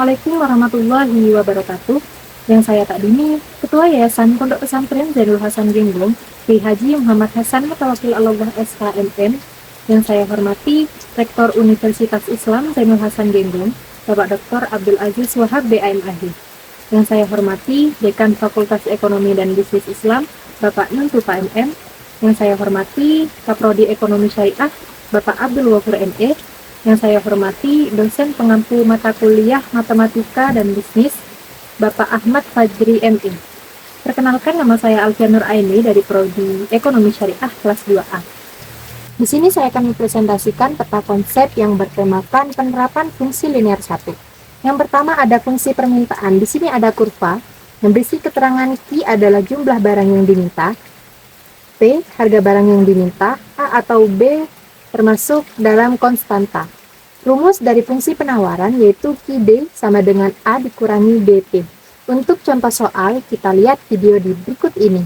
Assalamualaikum warahmatullahi wabarakatuh. Yang saya tak dini, Ketua Yayasan Pondok Pesantren Zainul Hasan Genggong, Kiai Haji Muhammad Hasan Mutawakil Allah SKMM. Yang saya hormati, Rektor Universitas Islam Zainul Hasan Genggong, Bapak Dr. Abdul Aziz Wahab BAMAH. Yang saya hormati, Dekan Fakultas Ekonomi dan Bisnis Islam, Bapak Nun Tupa MM. Yang saya hormati, Kaprodi Ekonomi Syariah, Bapak Abdul Wafur ME. Yang saya hormati, dosen pengampu mata kuliah Matematika dan Bisnis, Bapak Ahmad Fajri ME. Perkenalkan, nama saya Alfian Nur Aini dari Prodi Ekonomi Syariah kelas 2A. Di sini saya akan mempresentasikan peta konsep yang bertemakan penerapan fungsi linear 1. Yang pertama ada fungsi permintaan. Di sini ada kurva yang berisi keterangan Q adalah jumlah barang yang diminta, P harga barang yang diminta, A atau B termasuk dalam konstanta. Rumus dari fungsi penawaran yaitu QD sama dengan A dikurangi BP. Untuk contoh soal, kita lihat video di berikut ini.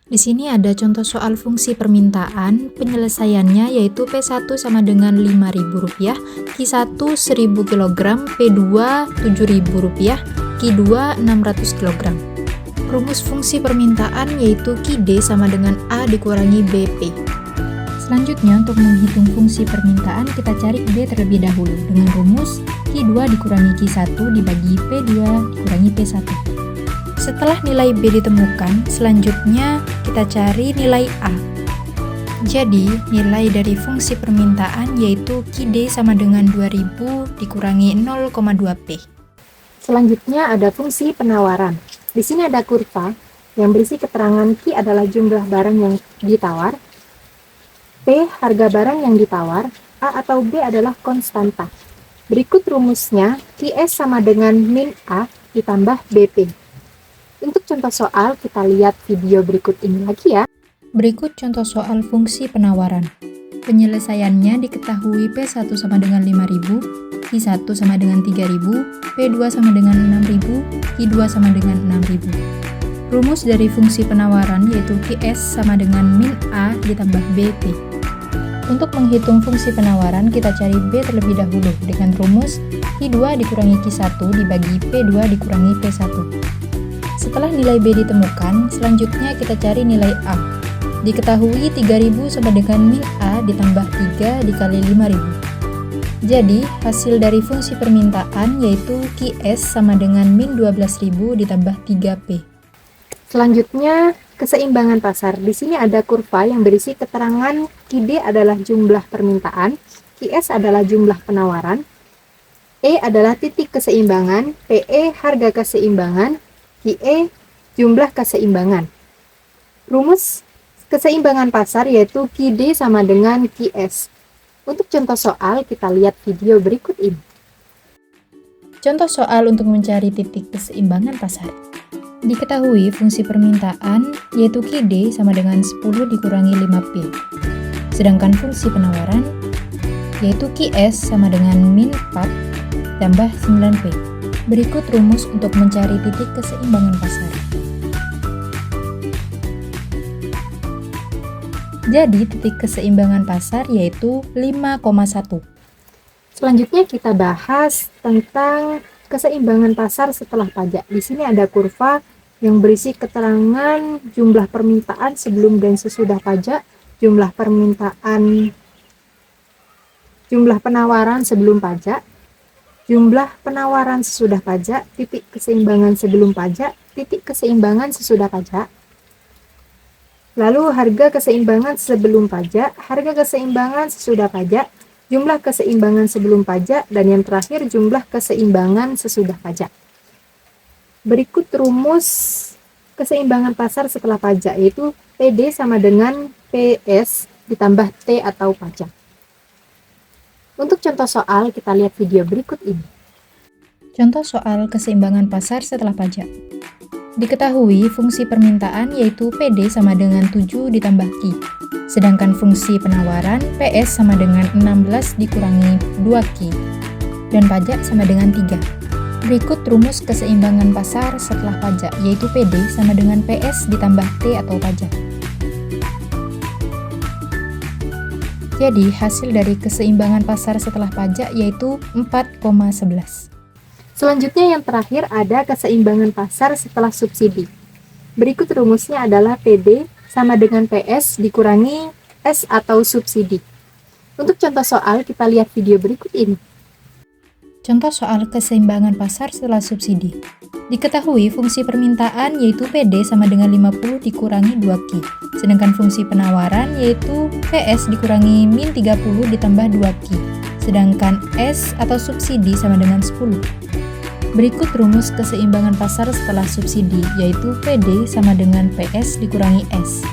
Di sini ada contoh soal fungsi permintaan, penyelesaiannya yaitu P1 sama dengan Rp5.000, Q1 1.000 kg, P2 Rp7.000, Q2 600 kg. Rumus fungsi permintaan yaitu QD sama dengan A dikurangi BP. Selanjutnya, untuk menghitung fungsi permintaan, kita cari B terlebih dahulu dengan rumus Q2 dikurangi Q1 dibagi P2 dikurangi P1. Setelah nilai B ditemukan, selanjutnya kita cari nilai A. Jadi, nilai dari fungsi permintaan yaitu QD sama dengan 2000 dikurangi 0,2P. Selanjutnya ada fungsi penawaran. Di sini ada kurva yang berisi keterangan Q adalah jumlah barang yang ditawar, P harga barang yang ditawar, A atau B adalah konstanta. Berikut rumusnya, QS sama dengan min A ditambah BP. Untuk contoh soal, kita lihat video berikut ini lagi ya. Berikut contoh soal fungsi penawaran. Penyelesaiannya diketahui P1 sama dengan 5.000, Q1 sama dengan 3.000, P2 sama dengan 6.000, Q2 sama dengan 6.000. Rumus dari fungsi penawaran yaitu QS sama dengan min A ditambah BP. Untuk menghitung fungsi penawaran, kita cari B terlebih dahulu dengan rumus Q2 dikurangi Q1 dibagi P2 dikurangi P1. Setelah nilai B ditemukan, selanjutnya kita cari nilai A. Diketahui 3.000 sama dengan min A ditambah 3 dikali 5.000. Jadi, hasil dari fungsi permintaan yaitu QS sama dengan min 12.000 ditambah 3P. Selanjutnya, keseimbangan pasar. Di sini ada kurva yang berisi keterangan QD adalah jumlah permintaan, QS adalah jumlah penawaran, E adalah titik keseimbangan, PE harga keseimbangan, QE jumlah keseimbangan. Rumus keseimbangan pasar yaitu QD sama dengan QS. Untuk contoh soal, kita lihat video berikut ini. Contoh soal untuk mencari titik keseimbangan pasar. Diketahui fungsi permintaan yaitu QD sama dengan 10 dikurangi 5P. Sedangkan fungsi penawaran yaitu QS sama dengan min 4 tambah 9P. Berikut rumus untuk mencari titik keseimbangan pasar. Jadi titik keseimbangan pasar yaitu 5,1. Selanjutnya kita bahas tentang keseimbangan pasar setelah pajak. Di sini ada kurva yang berisi keterangan jumlah permintaan sebelum dan sesudah pajak, jumlah penawaran sebelum pajak, jumlah penawaran sesudah pajak, titik keseimbangan sebelum pajak, titik keseimbangan sesudah pajak. Lalu harga keseimbangan sebelum pajak, harga keseimbangan sesudah pajak, jumlah keseimbangan sebelum pajak, dan yang terakhir jumlah keseimbangan sesudah pajak. Berikut rumus keseimbangan pasar setelah pajak yaitu PD sama dengan PS ditambah T atau pajak. Untuk contoh soal, kita lihat video berikut ini. Contoh soal keseimbangan pasar setelah pajak. Diketahui fungsi permintaan yaitu PD sama dengan 7 ditambah Q. Sedangkan fungsi penawaran PS sama dengan 16 dikurangi 2Q. Dan pajak sama dengan 3. Berikut rumus keseimbangan pasar setelah pajak yaitu PD sama dengan PS ditambah T atau pajak. Jadi hasil dari keseimbangan pasar setelah pajak yaitu 4,11. Selanjutnya yang terakhir ada keseimbangan pasar setelah subsidi. Berikut rumusnya adalah PD sama dengan PS dikurangi S atau subsidi. Untuk contoh soal, kita lihat video berikut ini. Contoh soal keseimbangan pasar setelah subsidi. Diketahui fungsi permintaan yaitu PD sama dengan 50 dikurangi 2Q. Sedangkan fungsi penawaran yaitu PS dikurangi min 30 ditambah 2Q. Sedangkan S atau subsidi sama dengan 10. Berikut rumus keseimbangan pasar setelah subsidi, yaitu PD sama dengan PS dikurangi S.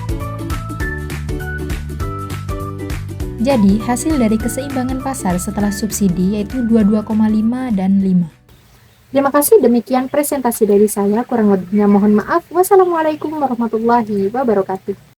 Jadi, hasil dari keseimbangan pasar setelah subsidi yaitu 22,5 dan 5. Terima kasih, demikian presentasi dari saya. Kurang lebihnya mohon maaf. Wassalamualaikum warahmatullahi wabarakatuh.